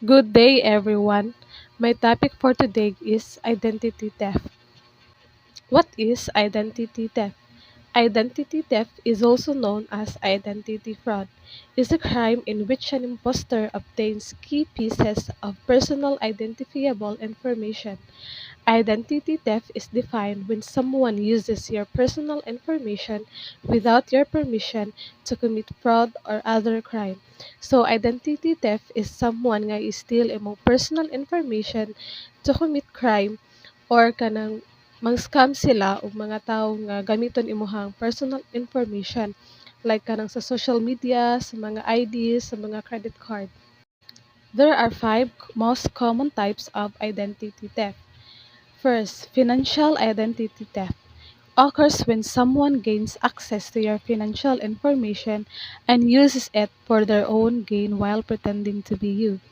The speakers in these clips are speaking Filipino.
Good day, everyone. My topic for today is identity theft. What is identity theft? Identity theft is also known as identity fraud. Is a crime in which an impostor obtains key pieces of personal identifiable information. Identity theft is defined when someone uses your personal information without your permission to commit fraud or other crime. So identity theft is someone nga steal imong personal information to commit crime or kanang mang-scam sila og mga tawo nga gamiton imuhang personal information like kanang sa social media, sa mga IDs, sa mga credit card. There are five most common types of identity theft. First, financial identity theft occurs when someone gains access to your financial information and uses it for their own gain while pretending to be you.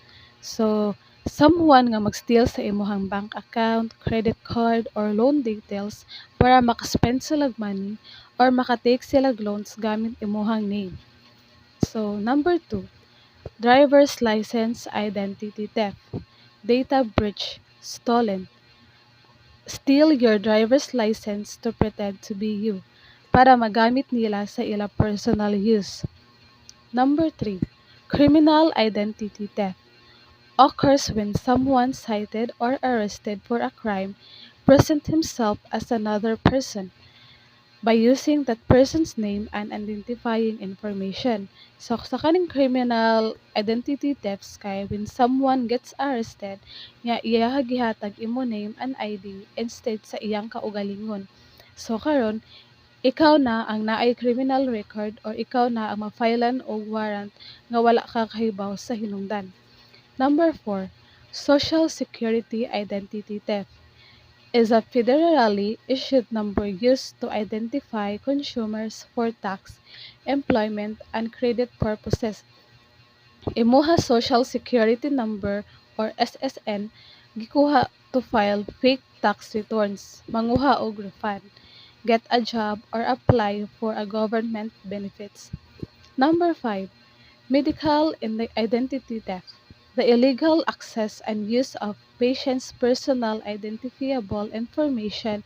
So, someone nga mag-steal sa imuhang bank account, credit card, or loan details para makaspend sila money or makatake sila loans gamit imuhang name. So, number two, driver's license identity theft, data breach, stolen. Steal your driver's license to pretend to be you para magamit nila sa ila personal use. Number three, criminal identity theft occurs when someone cited or arrested for a crime present himself as another person by using that person's name and identifying information. So sa kaning criminal identity thefts kay when someone gets arrested, nga iya gihatag imo name and ID instead sa iyang kaugalingon. So karon ikaw na ang naay criminal record or ikaw na ang ma-filean og warrant nga wala ka kahibaw sa hinungdan. Number four, Social Security Identity Theft is a federally issued number used to identify consumers for tax, employment, and credit purposes. Imuha Social Security Number or SSN gikuha to file fake tax returns, manguha og refund, get a job, or apply for a government benefits. Number five, Medical identity theft. The illegal access and use of patients' personal identifiable information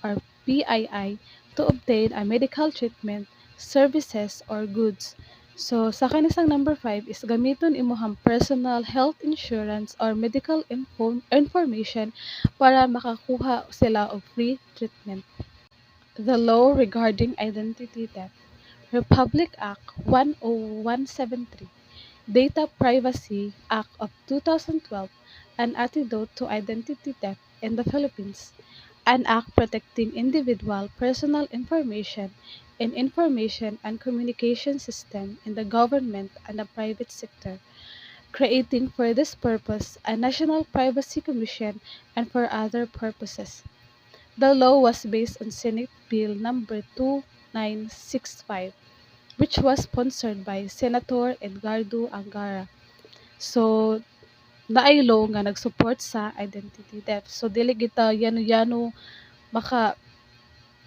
or PII to obtain a medical treatment, services, or goods. So, sa kanisang number five is gamiton imuhang personal health insurance or medical information para makakuha sila og free treatment. The law regarding identity theft. Republic Act 10173, Data Privacy Act of 2012, an antidote to identity theft in the Philippines, an act protecting individual personal information in information and communication system in the government and the private sector, creating for this purpose a National Privacy Commission and for other purposes. The law was based on Senate Bill number 2965 which was sponsored by Senator Edgardo Angara. So, naay law nga nag-support sa identity theft. So, dili kita yano-yano maka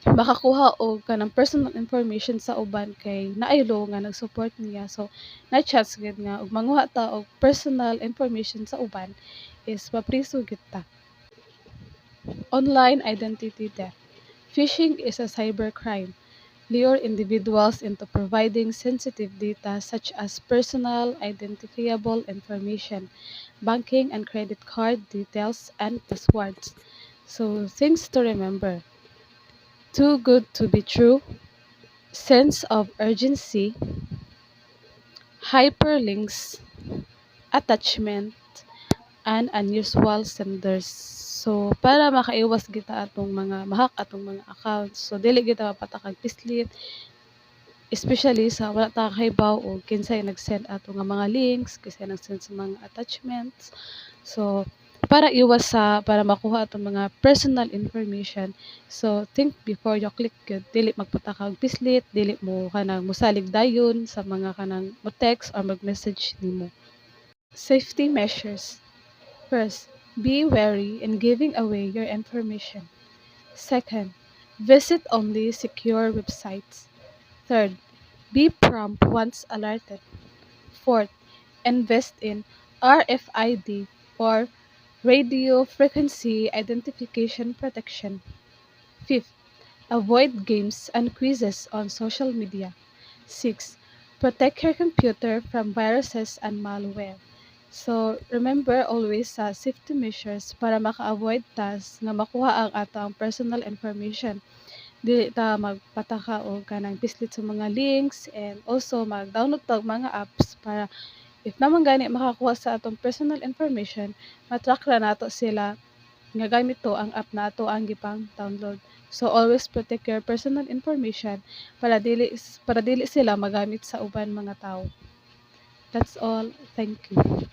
makakuha og kanang personal information sa uban kay naay law nga nag-support niya. So, na chance gid nga og manguha ta og personal information sa uban is mapriso gid ta. Online identity theft. Phishing is a cybercrime lure individuals into providing sensitive data such as personal identifiable information, banking and credit card details, and passwords. So, things to remember: too good to be true, sense of urgency, hyperlinks, attachment, and unusual senders. So, para makaiwas kita atong mga mahak atong mga accounts. So, dili kita mapatakag pislit, especially sa wala ta kahibaw o kinsay nag-send ato nga mga links, kinsay nag-send sa mga attachments. So, para makuha atong mga personal information. So, think before you click good. Dili magpatakag pislit, dili mo kanang musalig dayon sa mga kanang mo text or mag-message nimo. Safety measures. First, be wary in giving away your information. Second, visit only secure websites. Third, be prompt once alerted. Fourth, invest in RFID or Radio Frequency Identification Protection. Fifth, avoid games and quizzes on social media. 6. Protect your computer from viruses and malware. So, remember always sa safety measures para maka-avoid tas nga makuha ang atong personal information. Dili ta magpataka og kanang pislit sa mga links and also mag-download tag mga apps para if naman gani makakuha sa atong personal information, matrack ra nato sila nga gamit to ang app na ato ang gipang download. So always protect your personal information para dili sila magamit sa uban mga tao. That's all. Thank you.